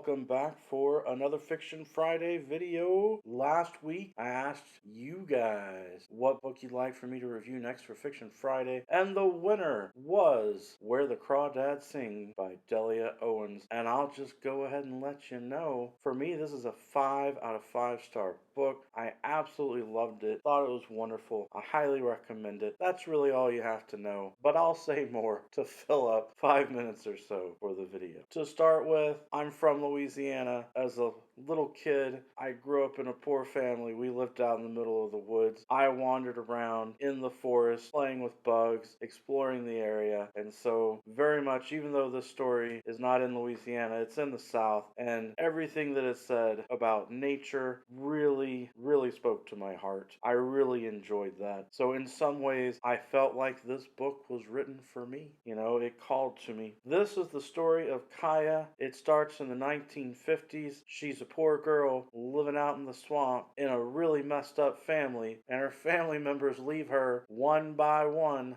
welcome back for another Fiction Friday video. Last week, I asked you guys what book you'd like for me to review next for Fiction Friday, and the winner was Where the Crawdads Sing by Delia Owens. And I'll just go ahead and let you know, for me, this is a 5 out of 5-star book. I absolutely loved it, thought it was wonderful. I highly recommend it. That's really all you have to know, but I'll say more to fill up 5 minutes or so for the video. To start with, I'm from Louisiana. As a little kid, I grew up in a poor family. We lived out in the middle of the woods. I wandered around in the forest, playing with bugs, exploring the area, and so very much, even though this story is not in Louisiana, it's in the South, and everything that is said about nature really spoke to my heart. I really enjoyed that. So in some ways, I felt like this book was written for me. You know, it called to me. This is the story of Kaya. It starts in the 1950s. She's a poor girl living out in the swamp in a really messed up family, and her family members leave her one by one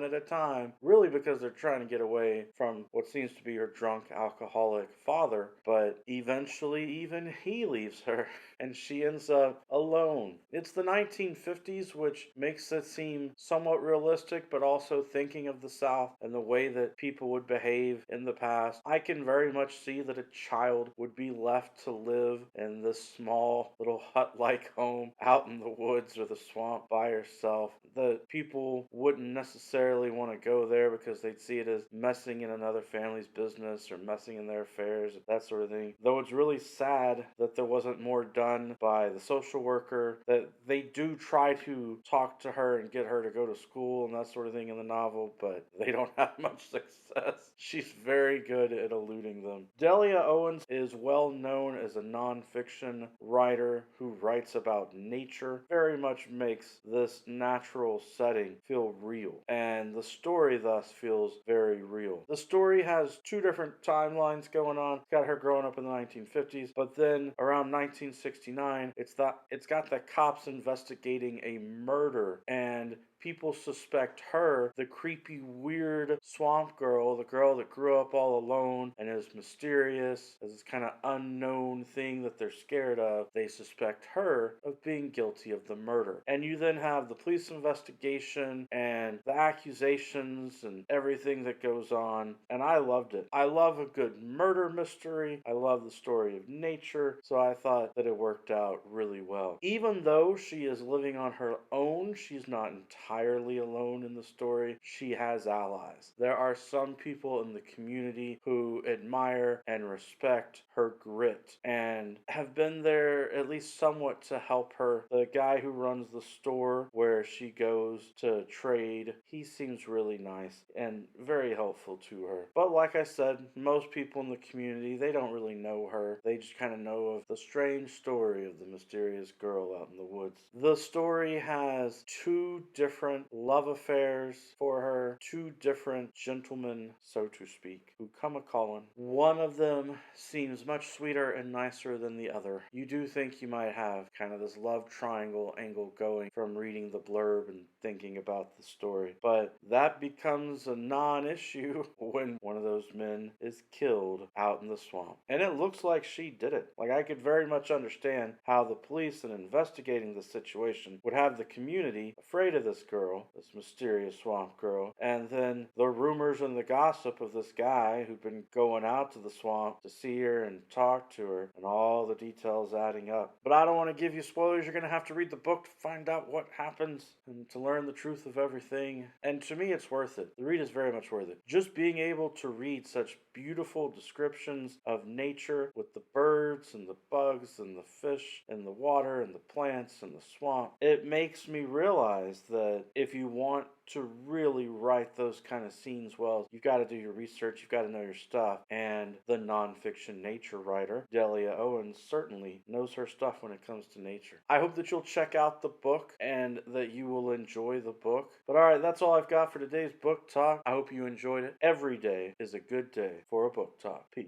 at a time, really because they're trying to get away from what seems to be her drunk alcoholic father, but eventually even he leaves her and she ends up alone. It's the 1950s, which makes it seem somewhat realistic, but also thinking of the South and the way that people would behave in the past. I can very much see that a child would be left to live in this small little hut-like home out in the woods or the swamp by herself. The people wouldn't necessarily want to go there because they'd see it as messing in another family's business or messing in their affairs, that sort of thing. Though it's really sad that there wasn't more done by the social worker, that they do try to talk to her and get her to go to school and that sort of thing in the novel, but they don't have much success. She's very good at eluding them. Delia Owens is well known as a nonfiction writer who writes about nature, very much makes this natural setting feel real, and the story thus feels very real. The story has two different timelines going on. It's got her growing up in the 1950s, but then around 1969, it's got the cops investigating a murder, and people suspect her, the creepy, weird swamp girl, the girl that grew up all alone and is mysterious, as this kind of unknown thing that they're scared of. They suspect her of being guilty of the murder. And you then have the police investigation and the accusations and everything that goes on. And I loved it. I love a good murder mystery. I love the story of nature. So I thought that it worked out really well. Even though she is living on her own, she's not entirely alone in the story. She has allies. There are some people in the community who admire and respect her grit and have been there at least somewhat to help her. The guy who runs the store where she goes to trade, he seems really nice and very helpful to her. But like I said, most people in the community, they don't really know her. They just kind of know of the strange story of the mysterious girl out in the woods. The story has two different love affairs for her, two different gentlemen, so to speak, who come a-calling. One of them seems much sweeter and nicer than the other. You do think you might have kind of this love triangle angle going from reading the blurb and thinking about the story, but that becomes a non-issue when one of those men is killed out in the swamp. And it looks like she did it. Like, I could very much understand how the police in investigating the situation would have the community afraid of this girl, this mysterious swamp girl, and then the rumors and the gossip of this guy who'd been going out to the swamp to see her and talk to her, and all the details adding up. But I don't want to give you spoilers. You're going to have to read the book to find out what happens and to learn the truth of everything. And to me, it's worth it. The read is very much worth it. Just being able to read such beautiful descriptions of nature with the birds and the bugs and the fish and the water and the plants and the swamp, it makes me realize that if you want to really write those kind of scenes well, you've got to do your research, you've got to know your stuff, and the nonfiction nature writer, Delia Owens, certainly knows her stuff when it comes to nature. I hope that you'll check out the book and that you will enjoy the book. But alright, that's all I've got for today's book talk. I hope you enjoyed it. Every day is a good day for a book talk. Peace.